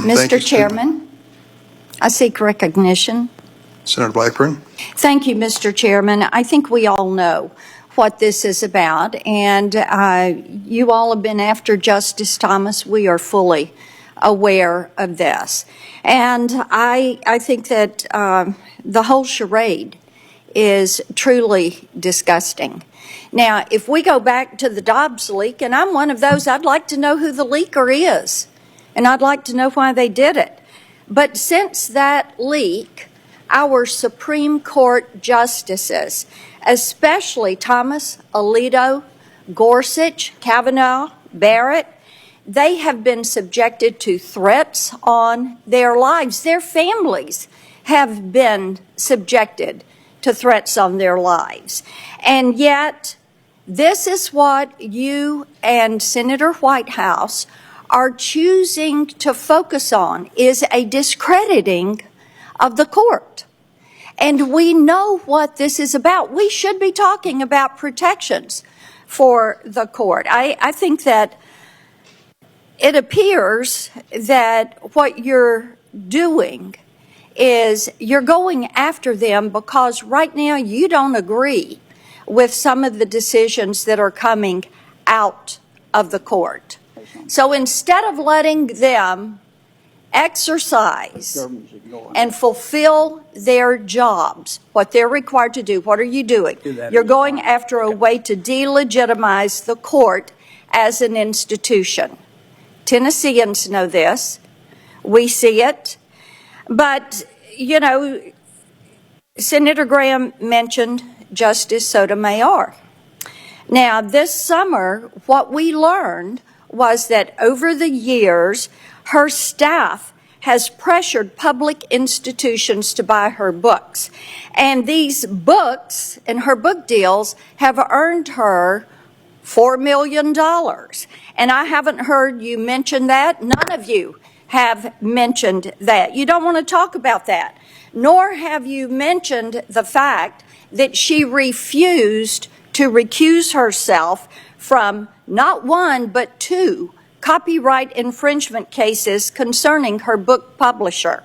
Mr. Chairman, I seek recognition. Senator Blackburn. Thank you, Mr. Chairman. I think we all know what this is about, and you all have been after Justice Thomas. We are fully aware of this. And I think that the whole charade is truly disgusting. Now, if we go back to the Dobbs leak, and I'm one of those, I'd like to know who the leaker is, and I'd like to know why they did it. But since that leak, our Supreme Court justices, especially Thomas, Alito, Gorsuch, Kavanaugh, Barrett, they have been subjected to threats on their lives. Their families have been subjected to threats on their lives. And yet, this is what you and Senator Whitehouse are choosing to focus on, is a discrediting of the court. And we know what this is about. We should be talking about protections for the court. I think that it appears that what you're doing is you're going after them because right now you don't agree with some of the decisions that are coming out of the court. So instead of letting them exercise and fulfill their jobs, what they're required to do, what are you doing? You're going after a way to delegitimize the court as an institution. Tennesseans know this. We see it. But, you know, Senator Graham mentioned Justice Sotomayor. Now, this summer, what we learned was that over the years, her staff has pressured public institutions to buy her books. And these books and her book deals have earned her $4 million. And I haven't heard you mention that. None of you have mentioned that. You don't want to talk about that. Nor have you mentioned the fact that she refused to recuse herself from not one, but two copyright infringement cases concerning her book publisher.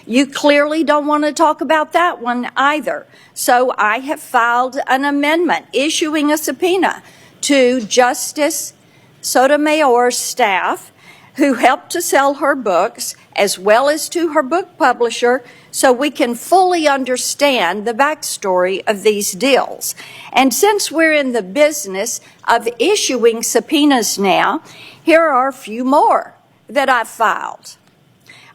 You clearly don't want to talk about that one either. So I have filed an amendment issuing a subpoena to Justice Sotomayor's staff who helped to sell her books, as well as to her book publisher, so we can fully understand the backstory of these deals. And since we're in the business of issuing subpoenas now, here are a few more that I've filed.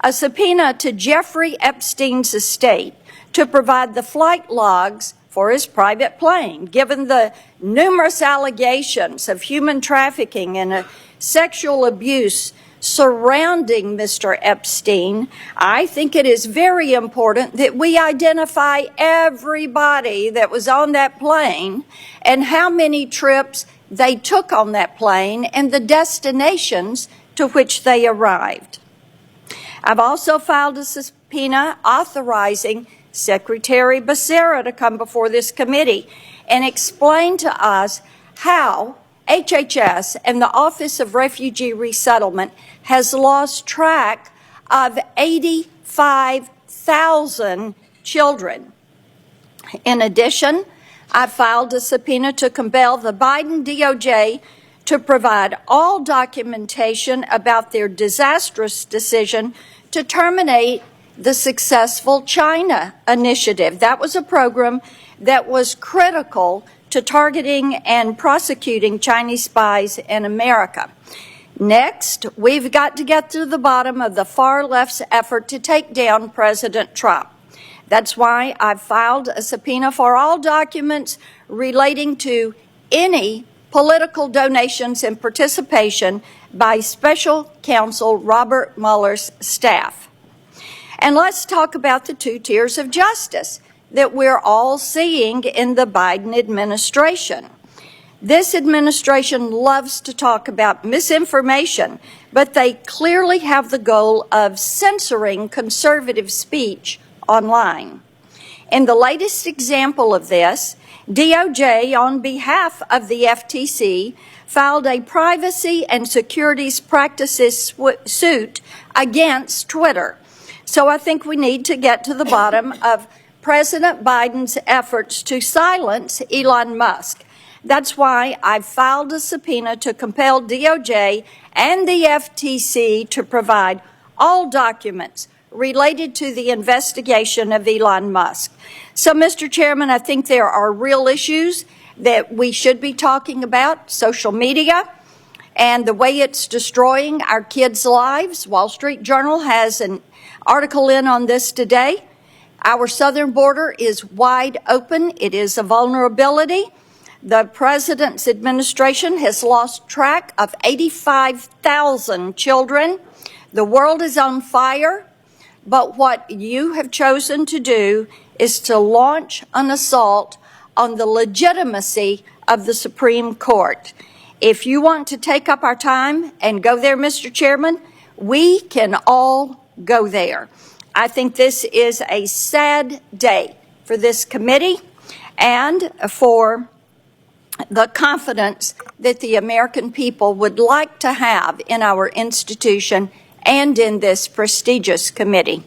A subpoena to Jeffrey Epstein's estate to provide the flight logs for his private plane, given the numerous allegations of human trafficking and sexual abuse surrounding Mr. Epstein. I think it is very important that we identify everybody that was on that plane and how many trips they took on that plane and the destinations to which they arrived. I've also filed a subpoena authorizing Secretary Becerra to come before this committee and explain to us how HHS and the Office of Refugee Resettlement has lost track of 85,000 children. In addition, I filed a subpoena to compel the Biden DOJ to provide all documentation about their disastrous decision to terminate the successful China initiative. That was a program that was critical to targeting and prosecuting Chinese spies in America. Next, we've got to get to the bottom of the far left's effort to take down President Trump. That's why I've filed a subpoena for all documents relating to any political donations and participation by Special Counsel Robert Mueller's staff. And let's talk about the two tiers of justice that we're all seeing in the Biden administration. This administration loves to talk about misinformation, but they clearly have the goal of censoring conservative speech online. And the latest example of this DOJ, on behalf of the FTC, filed a privacy and securities practices suit against Twitter. So I think we need to get to the bottom of President Biden's efforts to silence Elon Musk. That's why I filed a subpoena to compel DOJ and the FTC to provide all documents related to the investigation of Elon Musk. So, Mr. Chairman, I think there are real issues that we should be talking about: social media and the way it's destroying our kids' lives. Wall Street Journal has an article in on this today. Our southern border is wide open. It is a vulnerability. The president's administration has lost track of 85,000 children. The world is on fire, but what you have chosen to do is to launch an assault on the legitimacy of the Supreme Court. If you want to take up our time and go there, Mr. Chairman, we can all go there. I think this is a sad day for this committee and for the confidence that the American people would like to have in our institution and in this prestigious committee.